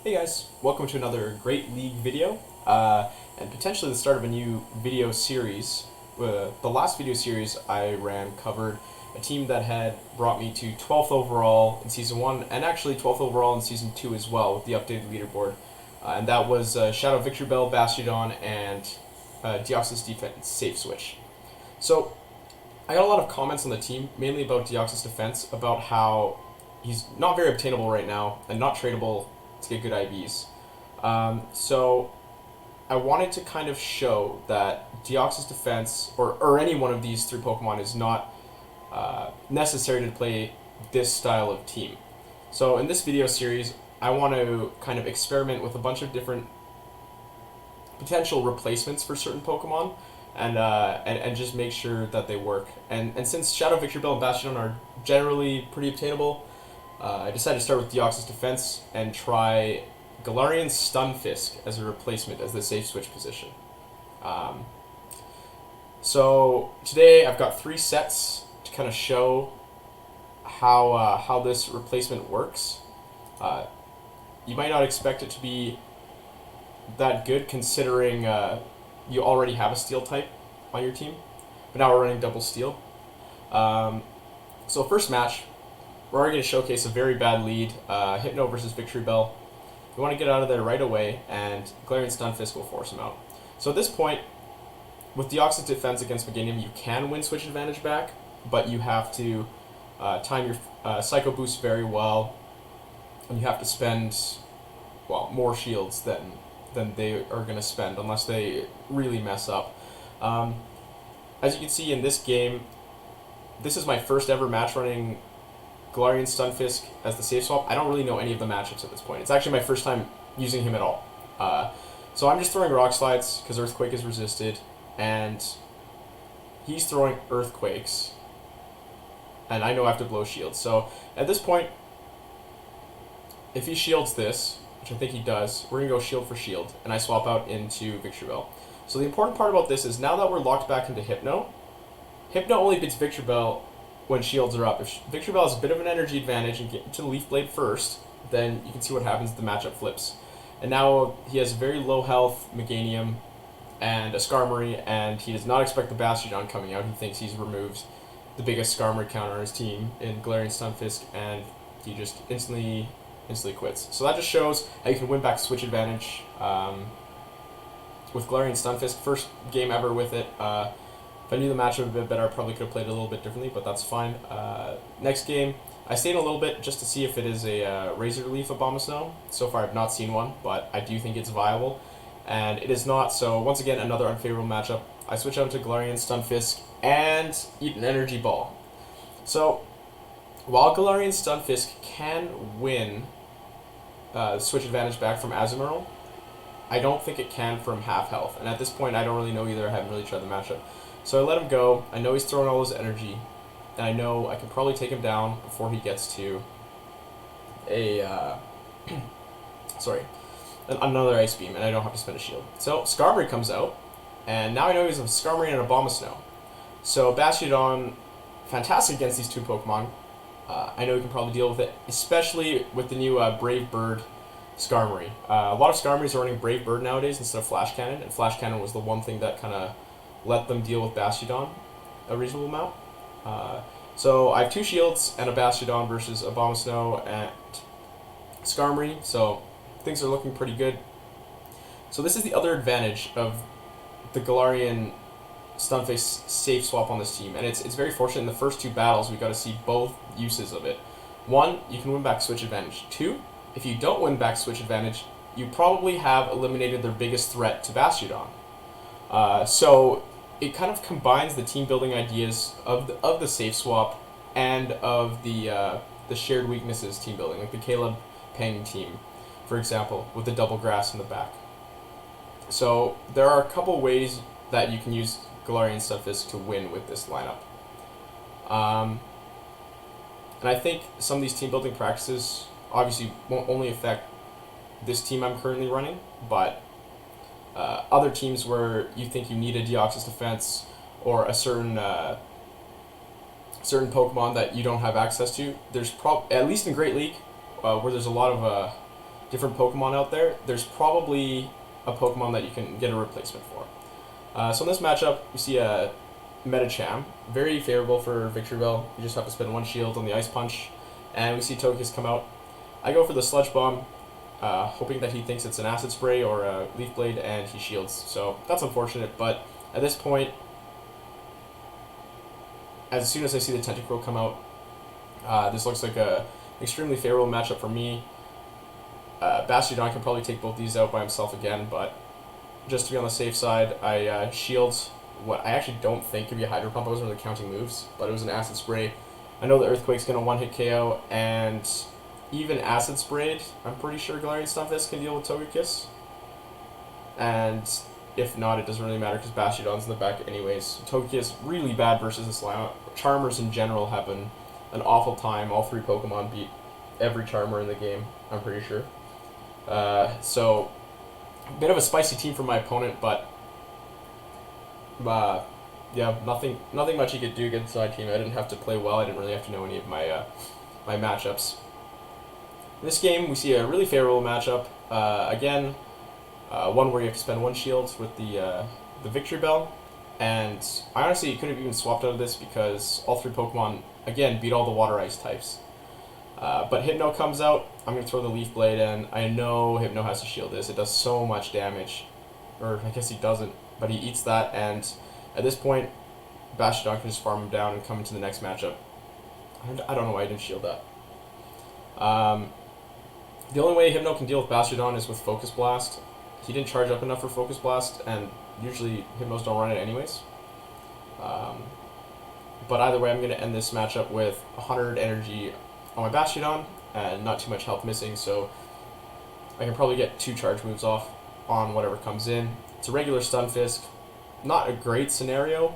Hey guys, welcome to another Great League video, and potentially the start of a new video series. The last video series I ran covered a team that had brought me to 12th overall in Season 1, and actually 12th overall in Season 2 as well, with the updated leaderboard. And that was Shadow Victreebel, Bastiodon, and Deoxys-Defense safe switch. So, I got a lot of comments on the team, mainly about Deoxys-Defense, about how he's not very obtainable right now, and not tradable to get good IVs. So I wanted to kind of show that Deoxys-Defense, or any one of these three Pokemon, is not necessary to play this style of team. So in this video series, I want to kind of experiment with a bunch of different potential replacements for certain Pokemon, and just make sure that they work. And since Shadow Victreebel and Bastiodon are generally pretty obtainable, I decided to start with Deoxys-Defense and try Galarian Stunfisk as a replacement as the safe switch position. So today I've got 3 sets to kind of show how this replacement works. You might not expect it to be that good considering you already have a steel type on your team, but now we're running double steel. So first match, we're already going to showcase a very bad lead, Hypno versus Victreebel. We want to get out of there right away, and Galarian Stunfisk will force him out. So at this point, with Deoxys-Defense against Meganium, you can win switch advantage back, but you have to time your Psycho Boost very well, and you have to spend, well, more shields than they are going to spend, unless they really mess up. As you can see in this game, this is my first ever match running Galarian Stunfisk as the safe swap. I don't really know any of the matchups at this point. It's actually my first time using him at all. So I'm just throwing Rock Slides because Earthquake is resisted, and he's throwing Earthquakes, and I know I have to blow shields. So at this point, if he shields this, which I think he does, we're going to go shield for shield, and I swap out into Victreebel. So the important part about this is now that we're locked back into Hypno, Hypno only beats Victreebel when shields are up. If Victreebel has a bit of an energy advantage and get into the Leaf Blade first, then you can see what happens. The matchup flips. And now he has very low health Meganium and a Skarmory, and he does not expect the Bastiodon coming out. He thinks he's removed the biggest Skarmory counter on his team in Galarian Stunfisk, and he just instantly quits. So that just shows how you can win back switch advantage with Galarian Stunfisk. First game ever with it. If I knew the matchup a bit better, I probably could have played it a little bit differently, but that's fine. Next game, I stayed a little bit just to see if it is a Razor Leaf Abomasnow. So far, I've not seen one, but I do think it's viable, and it is not. So once again, another unfavorable matchup. I switch out to Galarian Stunfisk and eat an Energy Ball. So while Galarian Stunfisk can win switch advantage back from Azumarill, I don't think it can from half health. And at this point, I don't really know either. I haven't really tried the matchup. So I let him go. I know he's throwing all his energy, and I know I can probably take him down before he gets to a another Ice Beam, and I don't have to spend a shield. So Skarmory comes out, and now I know he's a Skarmory and an Abomasnow. So Bastiodon, fantastic against these two Pokemon. I know he can probably deal with it, especially with the new Brave Bird Skarmory. A lot of Skarmories are running Brave Bird nowadays instead of Flash Cannon, and Flash Cannon was the one thing that kind of let them deal with Bastiodon a reasonable amount. So I have 2 shields and a Bastiodon versus Abomasnow and Skarmory, so things are looking pretty good. So this is the other advantage of the Galarian Stunfisk safe swap on this team, and it's very fortunate in the first 2 battles we got to see both uses of it. 1, you can win back switch advantage. 2, if you don't win back switch advantage, you probably have eliminated their biggest threat to Bastiodon. So it kind of combines the team building ideas of the safe swap and of the shared weaknesses team building, like the Caleb Pang team, for example, with the double grass in the back. So there are a couple ways that you can use Galarian Stunfisk to win with this lineup. And I think some of these team building practices obviously won't only affect this team I'm currently running, but other teams where you think you need a Deoxys-Defense or a certain Pokemon that you don't have access to. There's at least in Great League, where there's a lot of different Pokemon out there, there's probably a Pokemon that you can get a replacement for. So in this matchup, we see a Metacham, very favorable for Victreebel. You just have to spend 1 shield on the Ice Punch, and we see Togekiss come out. I go for the Sludge Bomb, hoping that he thinks it's an Acid Spray or a Leaf Blade, and he shields. So that's unfortunate, but at this point, as soon as I see the Tentacruel come out, this looks like a extremely favorable matchup for me. Bastiodon can probably take both these out by himself again, but just to be on the safe side, I shield what I actually don't think could be a Hydro Pump. I wasn't really counting moves, but it was an Acid Spray. I know the Earthquake's going to one-hit KO, and even Acid Sprayed, I'm pretty sure Galarian Stunfisk can deal with Togekiss. And if not, it doesn't really matter because Bastiodon's in the back anyways. Togekiss, really bad versus this lineup. Charmers in general have been an awful time. All 3 Pokemon beat every Charmer in the game, I'm pretty sure. So, a bit of a spicy team for my opponent, but yeah, nothing much he could do against my team. I didn't have to play well. I didn't really have to know any of my my matchups. In this game, we see a really favorable matchup. Again, one where you have to spend 1 shield with the Victreebel, and I honestly could have even swapped out of this because all 3 Pokemon again beat all the Water Ice types. But Hypno comes out. I'm going to throw the Leaf Blade in. I know Hypno has to shield this. It does so much damage. Or I guess he doesn't, but he eats that, and at this point, Bastiodon can just farm him down and come into the next matchup. I don't know why I didn't shield that. The only way Hypno can deal with Bastiodon is with Focus Blast. He didn't charge up enough for Focus Blast, and usually Hypnos don't run it anyways. But either way, I'm going to end this matchup with 100 energy on my Bastiodon, and not too much health missing, so I can probably get 2 charge moves off on whatever comes in. It's a regular Stunfisk. Not a great scenario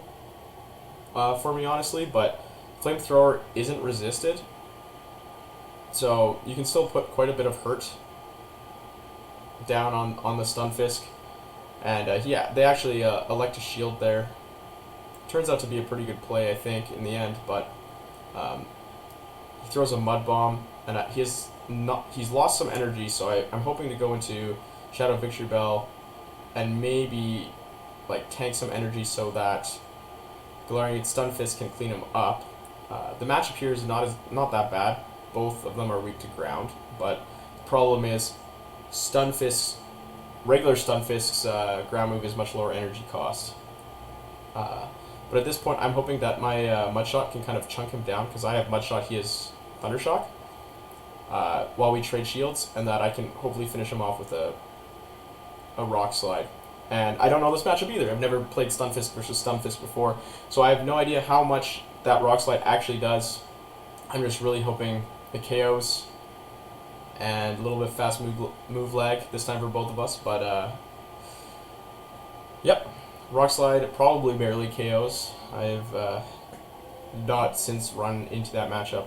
for me, honestly, but Flamethrower isn't resisted, so you can still put quite a bit of hurt down on the Stunfisk. And yeah, they actually elect to shield there. Turns out to be a pretty good play, I think, in the end, but he throws a Mud Bomb, and he's lost some energy, so I'm hoping to go into Shadow Victreebel and maybe like tank some energy so that Galarian Stunfisk can clean him up. The matchup here is not that bad. Both of them are weak to ground, but the problem is regular Stunfisk's ground move is much lower energy cost. But at this point, I'm hoping that my Mudshot can kind of chunk him down, because I have Mudshot, he has Thundershock, while we trade shields, and that I can hopefully finish him off with a Rock Slide. And I don't know this matchup either. I've never played Stunfisk versus Stunfisk before, so I have no idea how much that Rock Slide actually does. I'm just really hoping it KOs, and a little bit fast move lag this time for both of us, but yep. Rock Slide probably barely KOs. I've not since run into that matchup,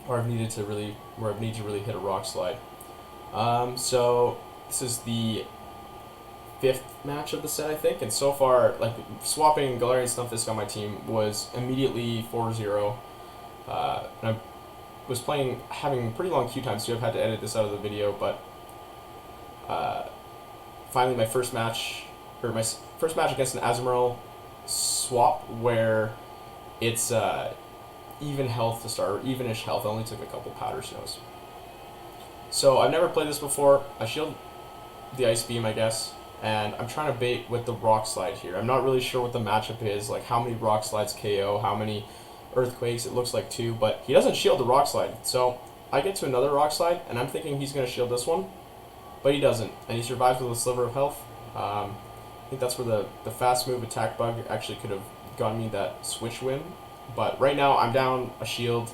or I've needed to really hit a Rock Slide. So this is the 5th match of the set, I think, and so far, like, swapping Galarian Stunfisk on my team was immediately 4-0. And I was having pretty long queue times, so I've had to edit this out of the video, but finally my first match against an Azumarill swap where it's even health to start, or evenish health. I only took a couple Powder Snows. So I've never played this before. I shield the Ice Beam, I guess, and I'm trying to bait with the Rock Slide here. I'm not really sure what the matchup is, like how many Rock Slides KO, how many Earthquakes. It looks like 2, but he doesn't shield the Rock Slide. So I get to another Rock Slide, and I'm thinking he's going to shield this one, but he doesn't, and he survives with a sliver of health. I think that's where the fast move Attack Bug actually could have gotten me that switch win. But right now I'm down a shield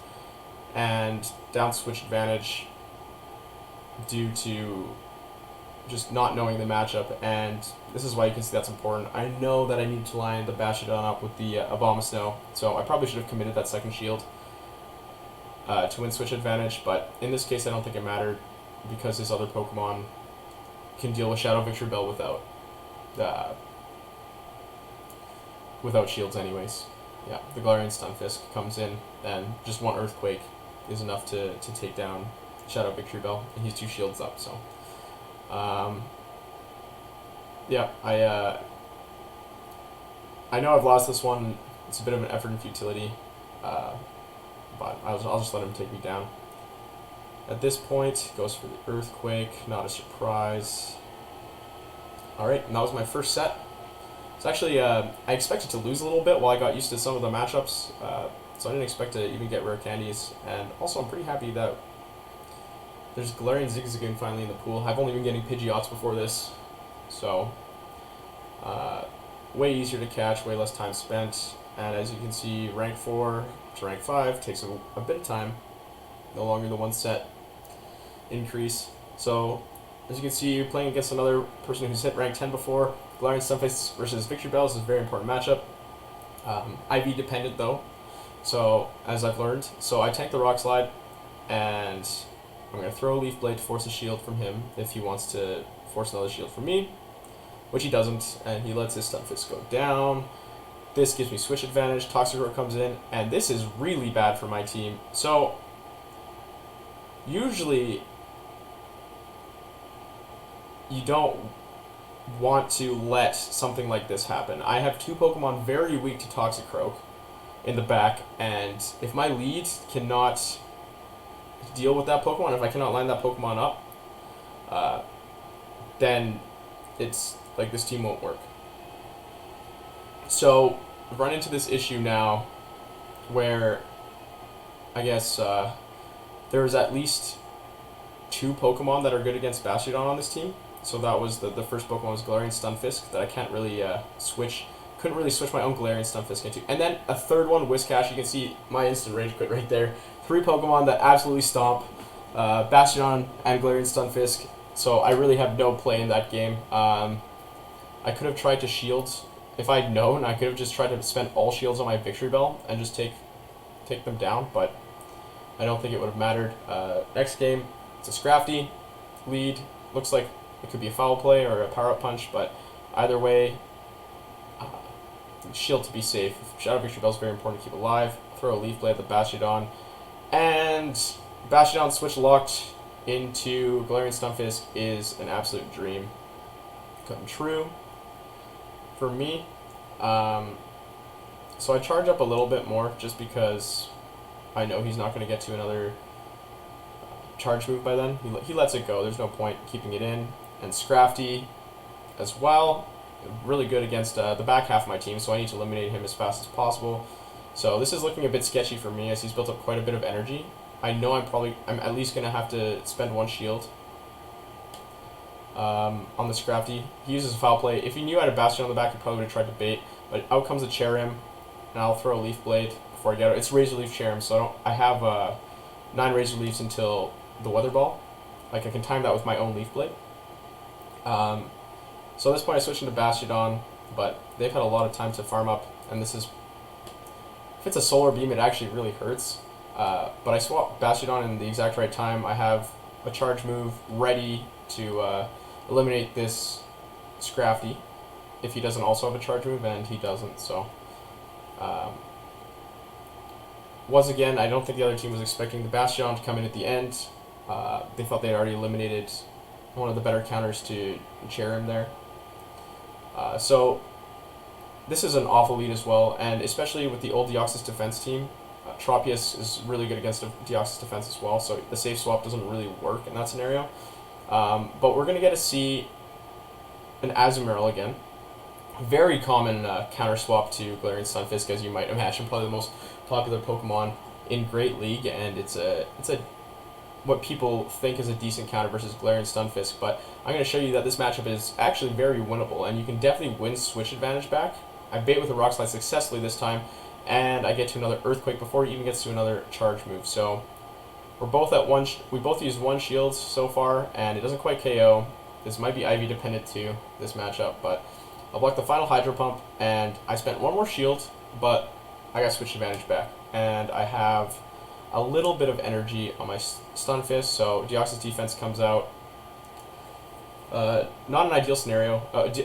and down switch advantage due to just not knowing the matchup, and this is why you can see that's important. I know that I need to line the Bastiodon up with the Abomasnow, so I probably should have committed that second shield to win switch advantage, but in this case I don't think it mattered because his other Pokemon can deal with Shadow Victreebel without shields anyways. Yeah, the Galarian Stunfisk comes in, and just one Earthquake is enough to take down Shadow Victreebel, and he's 2 shields up. So, yeah, I know I've lost this one. It's a bit of an effort and futility, but I'll just let him take me down. At this point, goes for the Earthquake. Not a surprise. All right, and that was my first set. It's actually I expected to lose a little bit while I got used to some of the matchups. So I didn't expect to even get rare candies, and also I'm pretty happy that there's Galarian Zigzagoon finally in the pool. I've only been getting Pidgeots before this, so way easier to catch, way less time spent, and as you can see, rank 4 to rank 5 takes a bit of time, no longer the 1 set increase. So as you can see, you're playing against another person who's hit rank 10 before. Galarian Stunfisk versus Victreebel is a very important matchup. IV dependent though, so as I've learned. So I tank the Rock Slide, and I'm going to throw a Leaf Blade to force a shield from him if he wants to force another shield from me, which he doesn't, and he lets his Stunfisk go down. This gives me switch advantage. Toxicroak comes in, and this is really bad for my team. So usually you don't want to let something like this happen. I have 2 Pokemon very weak to Toxicroak in the back, and if my lead cannot deal with that Pokemon, if I cannot line that Pokemon up, then it's like this team won't work. So I've run into this issue now where I guess there's at least 2 Pokemon that are good against Bastiodon on this team. So that was the first Pokemon was Galarian Stunfisk that I can't really couldn't really switch my own Galarian Stunfisk into. And then a third one, Whiscash. You can see my instant rage quit right there. 3 Pokemon that absolutely stomp Bastiodon and Galarian Stunfisk. So I really have no play in that game. I could have tried to shield. If I'd known, I could have just tried to spend all shields on my Victreebel and just take them down, but I don't think it would have mattered. Next game, it's a Scrafty lead. Looks like it could be a foul play or a power-up punch, but either way, shield to be safe. Shadow Victreebel is very important to keep alive. Throw a Leaf Blade at the Bastiodon, and Bastiodon switch locked into Galarian Stunfisk is an absolute dream come true for me. So I charge up a little bit more just because I know he's not going to get to another charge move by then. He lets it go. There's no point keeping it in. And Scrafty as well, really good against the back half of my team, so I need to eliminate him as fast as possible. So this is looking a bit sketchy for me as he's built up quite a bit of energy. I know I'm at least going to have to spend 1 shield on the Scrafty. He uses a foul play. If he knew I had a Bastion on the back, he probably would have tried to bait, but out comes a Cherim, and I'll throw a Leaf Blade before I get it. It's Razor Leaf Cherim, so I have 9 Razor Leaves until the Weather Ball. Like, I can time that with my own Leaf Blade. So at this point I switch into Bastiodon, but they've had a lot of time to farm up, and this is, if it's a Solar Beam, it actually really hurts. But I swap Bastiodon in the exact right time. I have a charge move ready to eliminate this Scrafty if he doesn't also have a charge move, and he doesn't, so once again, I don't think the other team was expecting the Bastiodon to come in at the end. They thought they'd already eliminated one of the better counters to Cherim there. So this is an awful lead as well, and especially with the old Deoxys-Defense team, Tropius is really good against Deoxys-Defense as well, so the safe swap doesn't really work in that scenario. But we're going to get to see an Azumarill again. Very common counter swap to Galarian Stunfisk, as you might imagine, probably the most popular Pokemon in Great League, and it's a what people think is a decent counter versus Galarian Stunfisk, but I'm going to show you that this matchup is actually very winnable, and you can definitely win switch advantage back. I bait with a Rock Slide successfully this time, and I get to another Earthquake before he even gets to another charge move. So we're both at one. We both used 1 shield so far, and it doesn't quite KO. This might be IV dependent too, this matchup, but I'll block the final Hydro Pump, and I spent 1 more shield, but I got switch advantage back, and I have a little bit of energy on my Stunfisk, so Deoxys-Defense comes out. Not an ideal scenario.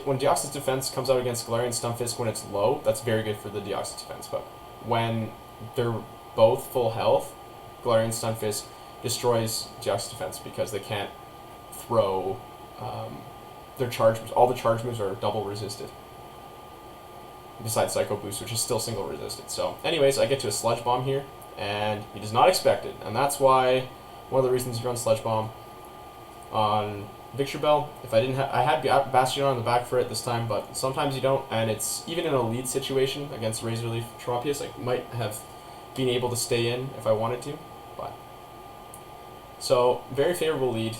When Deoxys-Defense comes out against Galarian Stunfisk when it's low, that's very good for the Deoxys-Defense, but when they're both full health, Galarian Stunfisk destroys Deoxys-Defense because they can't throw their charge moves. All the charge moves are double resisted. Besides Psycho Boost, which is still single resisted. So, anyways, I get to a Sludge Bomb here, and he does not expect it. And that's why, one of the reasons you run Sludge Bomb on Victreebel. If I didn't have, I had Bastiodon on the back for it this time, but sometimes you don't, and it's even in a lead situation against Razor Leaf Tropius, I might have been able to stay in if I wanted to, but. So, very favorable lead,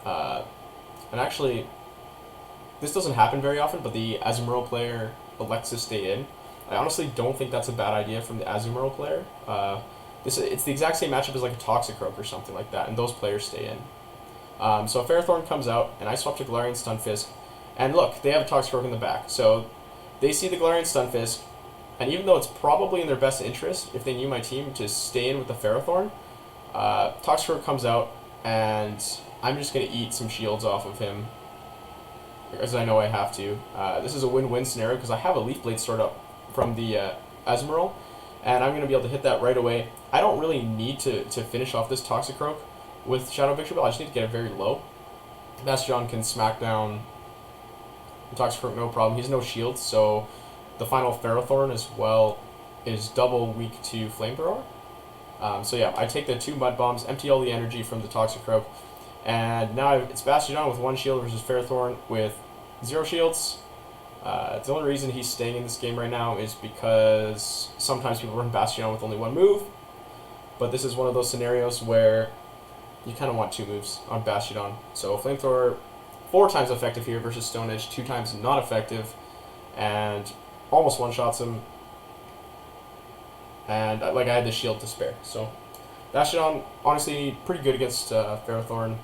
and actually, this doesn't happen very often, but the Azumarill player elects to stay in. I honestly don't think that's a bad idea from the Azumarill player. It's the exact same matchup as like a Toxicroak or something like that, and those players stay in. So Ferrothorn comes out, and I swap to Galarian Stunfisk, and look, they have a Toxicroak in the back, so they see the Galarian Stunfisk, and even though it's probably in their best interest, if they knew my team, to stay in with the Ferrothorn, Toxicroak comes out, and I'm just going to eat some shields off of him, as I know I have to. This is a win-win scenario, because I have a Leaf Blade stored up from the Azumarill, and I'm going to be able to hit that right away. I don't really need to finish off this Toxicroak with Shadow Victreebel. I just need to get it very low. Bastiodon can smack down the Toxicroak no problem. He has no shields, so the final Ferrothorn as well is double weak to Flamethrower. So yeah, I take the 2 Mud Bombs, empty all the energy from the Toxicroak, and now it's Bastiodon with 1 shield versus Ferrothorn with 0 shields. The only reason he's staying in this game right now is because sometimes people run Bastiodon with only 1 move, but this is one of those scenarios where you kind of want 2 moves on Bastiodon. So Flamethrower 4 times effective here versus Stone Edge 2 times not effective, and almost one-shots him. And like I had the shield to spare. So Bastiodon honestly pretty good against Ferrothorn.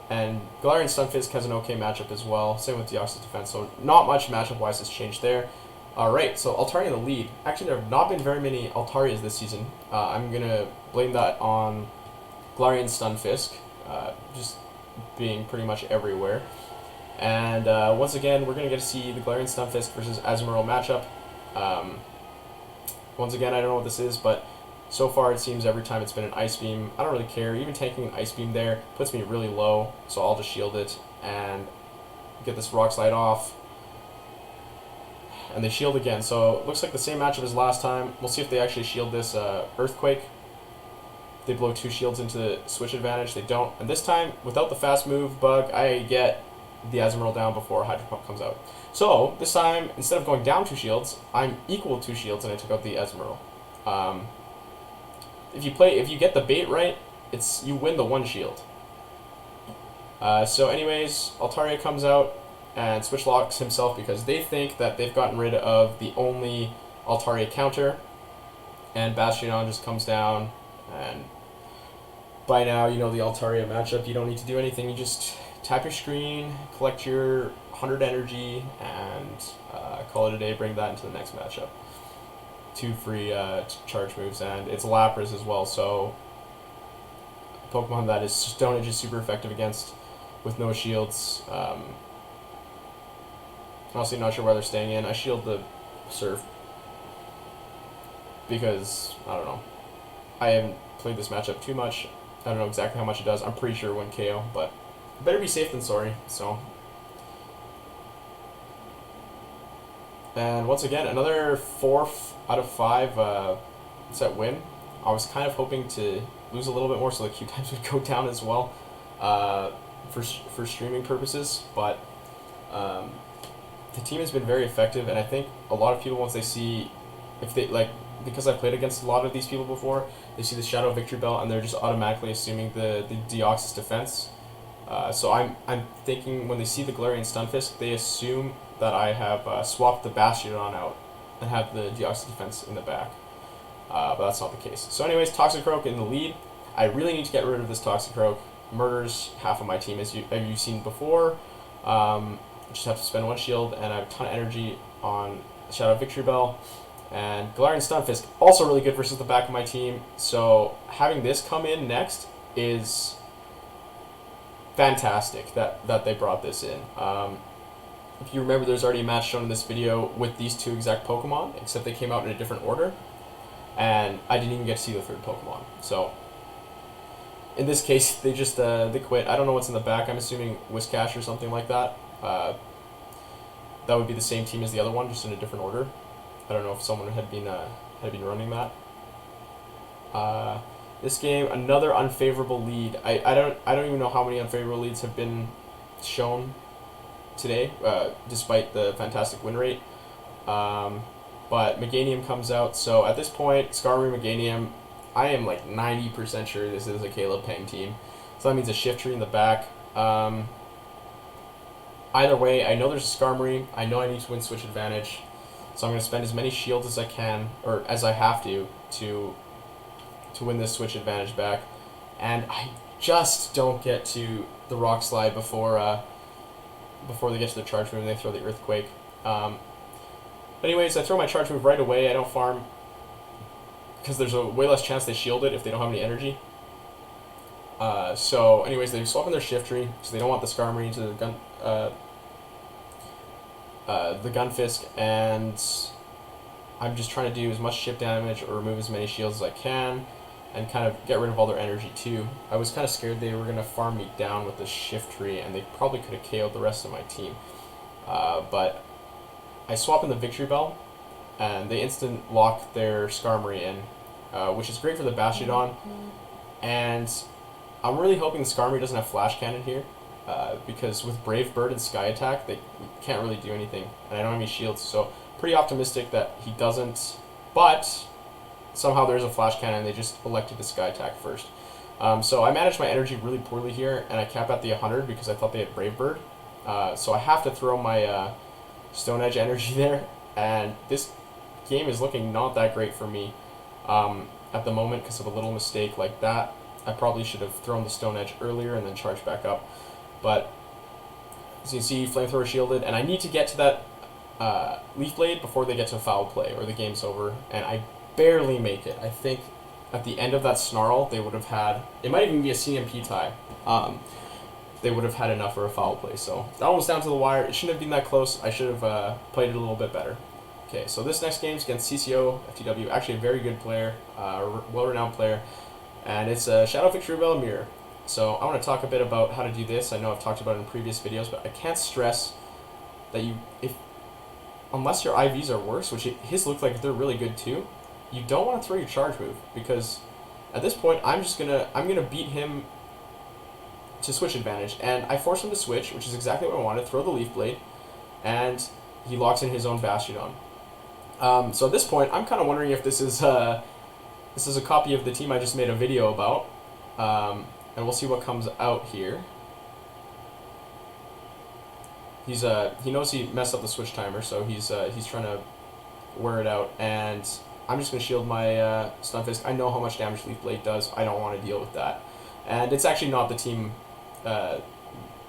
And Galarian Stunfisk has an okay matchup as well. Same with Deoxys-Defense. So not much matchup-wise has changed there. Alright, so Altaria in the lead. Actually, there have not been very many Altarias this season. I'm going to blame that on Galarian Stunfisk, just being pretty much everywhere. And once again, we're going to get to see the Galarian Stunfisk versus Azumarill matchup. Once again, I don't know what this is, but so far it seems every time it's been an Ice Beam. I don't really care. Even taking an Ice Beam there puts me really low, so I'll just shield it and get this Rock Slide off. And they shield again, so it looks like the same matchup as last time. We'll see if they actually shield this Earthquake. They blow 2 shields into the switch advantage. They don't. And this time, without the fast move bug, I get the Azumarill down before Hydro Pump comes out. So this time, instead of going down 2 shields, I'm equal 2 shields, and I took out the Azumarill. If you get the bait right, you win the 1 shield. So anyways, Altaria comes out and switch locks himself because they think that they've gotten rid of the only Altaria counter, and Bastiodon just comes down. And by now, you know the Altaria matchup. You don't need to do anything. You just tap your screen, collect your 100 energy, and call it a day. Bring that into the next matchup. 2 free charge moves, and it's Lapras as well. So Pokemon that is Stone Edge is super effective against with no shields. Honestly, not sure why they're staying in. I shield the Surf because I don't know. I haven't played this matchup too much. I don't know exactly how much it does. I'm pretty sure 1 KO, but better be safe than sorry. So, and once again, another 4 out of 5 set win. I was kind of hoping to lose a little bit more so the Q times would go down as well for streaming purposes, but the team has been very effective, and I think a lot of people, once they see, if they like, because I've played against a lot of these people before, they see the Shadow Victreebel and they're just automatically assuming the Deoxys-Defense. So I'm thinking when they see the Galarian Stunfisk, they assume that I have swapped the Bastiodon out and have the Deoxys-Defense in the back. But that's not the case. So anyways, Toxicroak in the lead. I really need to get rid of this Toxicroak. Murders half of my team, as you've seen before. Just have to spend 1 shield, and I have a ton of energy on Shadow Victreebel. And Galarian Stunfisk, also really good versus the back of my team. So having this come in next is fantastic that they brought this in. If you remember, there's already a match shown in this video with these 2 exact Pokemon, except they came out in a different order. And I didn't even get to see the 3rd Pokemon. So in this case, they just they quit. I don't know what's in the back. I'm assuming Whiscash or something like that. That would be the same team as the other one, just in a different order. I don't know if someone had been running that. This game, another unfavorable lead. I don't even know how many unfavorable leads have been shown today, despite the fantastic win rate. But Meganium comes out, so at this point, Skarmory Meganium, I am like 90% sure this is a Caleb Peng team. So that means a Shiftry in the back. Either way, I know there's a Skarmory. I know I need to win Switch Advantage. So I'm going to spend as many shields as I can, or as I have to win this Switch Advantage back. And I just don't get to the Rock Slide before they get to the Charge Move and they throw the Earthquake. Anyways, I throw my Charge Move right away. I don't farm, because there's a way less chance they shield it if they don't have any energy. So anyways, they swap in their Shiftry, so they don't want the Skarmory into the Gunfisk, and I'm just trying to do as much chip damage or remove as many shields as I can, and kind of get rid of all their energy too. I was kind of scared they were going to farm me down with the Shiftry, and they probably could have KO'd the rest of my team. But I swap in the Victreebel, and they instant lock their Skarmory in, which is great for the Bastiodon. And I'm really hoping the Skarmory doesn't have Flash Cannon here, because with Brave Bird and Sky Attack, they can't really do anything, and I don't have any shields, so pretty optimistic that he doesn't, but somehow there's a Flash Cannon and they just elected to Sky Attack first. So I managed my energy really poorly here, and I cap at the 100 because I thought they had Brave Bird. So I have to throw my Stone Edge energy there, and this game is looking not that great for me at the moment because of a little mistake like that. I probably should have thrown the Stone Edge earlier and then charged back up. But as you can see, Flamethrower shielded, and I need to get to that Leaf Blade before they get to Foul Play or the game's over, and I barely make it. I think at the end of that Snarl, they would have had, it might even be a CMP tie, they would have had enough for a Foul Play. So that one was down to the wire. It shouldn't have been that close. I should have played it a little bit better. Okay, so this next game is against CCO, FTW, actually a very good player, well-renowned player, and it's Shadow Victreebel Mirror. So I want to talk a bit about how to do this. I know I've talked about it in previous videos, but I can't stress that unless your IVs are worse, which his look like they're really good too, you don't want to throw your charge move, because at this point I'm gonna beat him to Switch Advantage, and I force him to switch, which is exactly what I wanted. Throw the Leaf Blade, and he locks in his own Bastiodon. So at this point, I'm kind of wondering if this is a copy of the team I just made a video about, and we'll see what comes out here. He knows he messed up the switch timer, so he's trying to wear it out, and I'm just gonna shield my Stunfisk. I know how much damage Leaf Blade does. I don't want to deal with that, and it's actually not the team that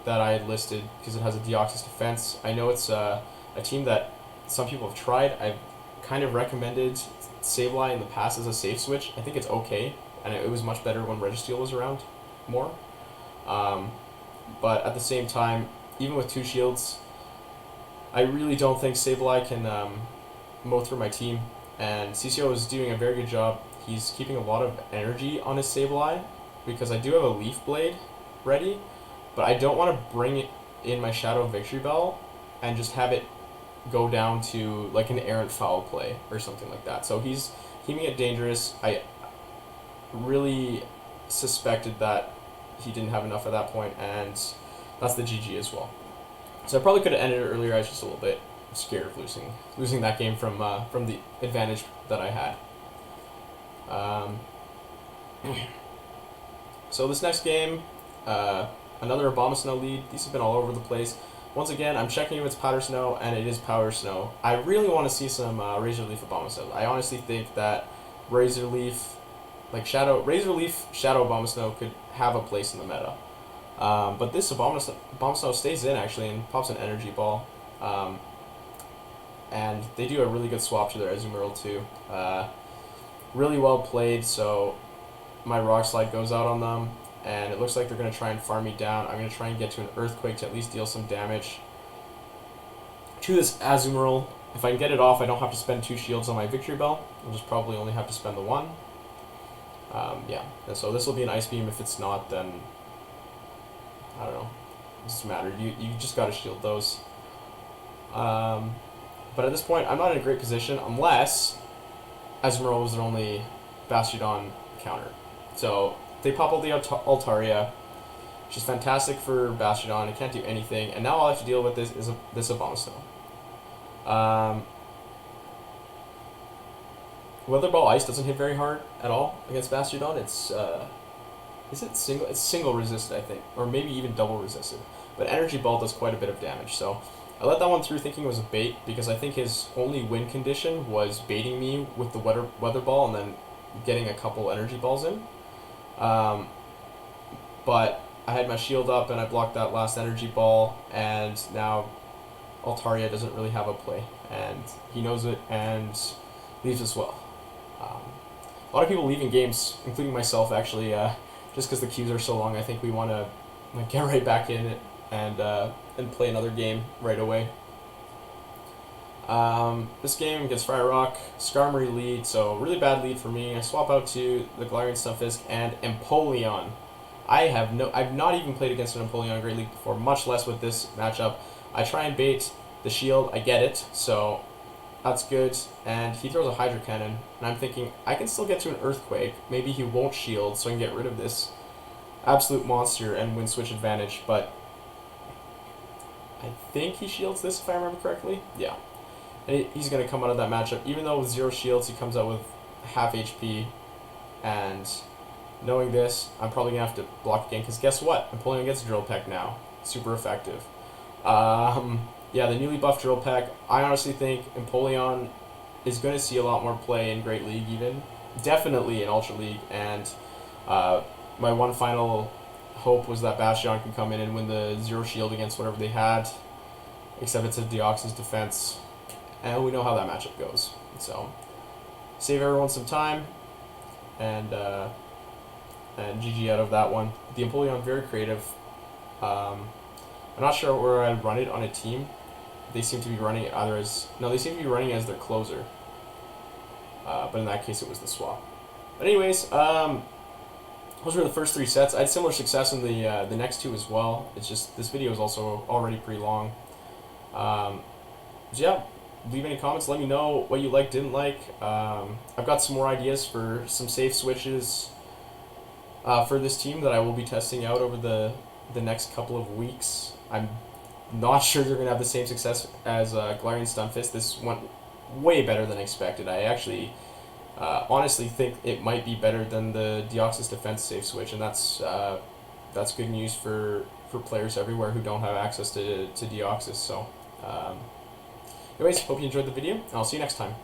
I had listed because it has a Deoxys-Defense. I know it's a team that some people have tried. I've kind of recommended Sableye in the past as a safe switch. I think it's okay, and it was much better when Registeel was around more. But at the same time, even with 2 shields, I really don't think Sableye can mow through my team. And CCO is doing a very good job. He's keeping a lot of energy on his Sableye, because I do have a Leaf Blade ready, but I don't want to bring in my Shadow Victreebel and just have it go down to like an errant Foul Play or something like that. So he's keeping it dangerous. I really suspected that he didn't have enough at that point, and that's the GG as well. So I probably could have ended it earlier. I was just a little bit scared of losing that game from the advantage that I had. So this next game, another Abomasnow lead. These have been all over the place. Once again, I'm checking if it's Powder Snow, and it is Powder Snow. I really want to see some Razor Leaf Abomasnow. I honestly think that Razor Leaf, Razor Leaf Shadow Abomasnow could have a place in the meta. But this Abomasnow stays in actually and pops an Energy Ball. And they do a really good swap to their Azumarill too. Really well played, so my Rock Slide goes out on them, and it looks like they're going to try and farm me down. I'm going to try and get to an Earthquake to at least deal some damage to this Azumarill. If I can get it off, I don't have to spend 2 shields on my Victreebel. I'll just probably only have to spend the 1. Yeah, and so this will be an Ice Beam. If it's not, then I don't know. It doesn't matter. You just gotta shield those. But at this point, I'm not in a great position unless Azumarill was their only Bastiodon counter. So they pop out the Altaria, which is fantastic for Bastiodon. It can't do anything, and now all I have to deal with this Abomasnow. Weather Ball Ice doesn't hit very hard at all against Bastiodon. It's is it single? It's single resisted, I think, or maybe even double resisted. But Energy Ball does quite a bit of damage. So I let that one through, thinking it was a bait, because I think his only win condition was baiting me with the Weather Ball and then getting a couple Energy Balls in. But I had my shield up and I blocked that last Energy Ball, and now Altaria doesn't really have a play, and he knows it and leaves as well. A lot of people leaving games, including myself, actually, just because the queues are so long. I think we want to get right back in it and play another game right away. This game against Fire Rock, Skarmory lead, so really bad lead for me. I swap out to the Galarian Stunfisk and Empoleon. I've not even played against an Empoleon in Great League before, much less with this matchup. I try and bait the shield, I get it, so that's good. And he throws a Hydro Cannon, and I'm thinking I can still get to an Earthquake. Maybe he won't shield, so I can get rid of this absolute monster and win switch advantage. But I think he shields this, if I remember correctly. Yeah, and he's gonna come out of that matchup, even though with 0 shields he comes out with half HP. And knowing this, I'm probably gonna have to block again, because guess what? Empoleon gets Drill Peck now. Super effective. Yeah, the newly buffed Drill Peck. I honestly think Empoleon is going to see a lot more play in Great League, even. Definitely in Ultra League. And my one final hope was that Bastiodon can come in and win the 0 shield against whatever they had. Except it's a Deoxys-Defense. And we know how that matchup goes. So, save everyone some time. And GG out of that one. The Empoleon, very creative. I'm not sure where I'd run it on a team. They seem to be running it either as... No, they seem to be running it as their closer. But in that case, it was the swap. But anyways, those were the first 3 sets. I had similar success in the next 2 as well. It's just, this video is also already pretty long. So yeah, leave any comments. Let me know what you liked, didn't like. I've got some more ideas for some safe switches for this team that I will be testing out over the next couple of weeks. I'm not sure they're going to have the same success as Galarian Stunfisk. This went way better than expected. I actually honestly think it might be better than the Deoxys-Defense safe switch, and that's good news for players everywhere who don't have access to Deoxys. So anyways, hope you enjoyed the video, and I'll see you next time.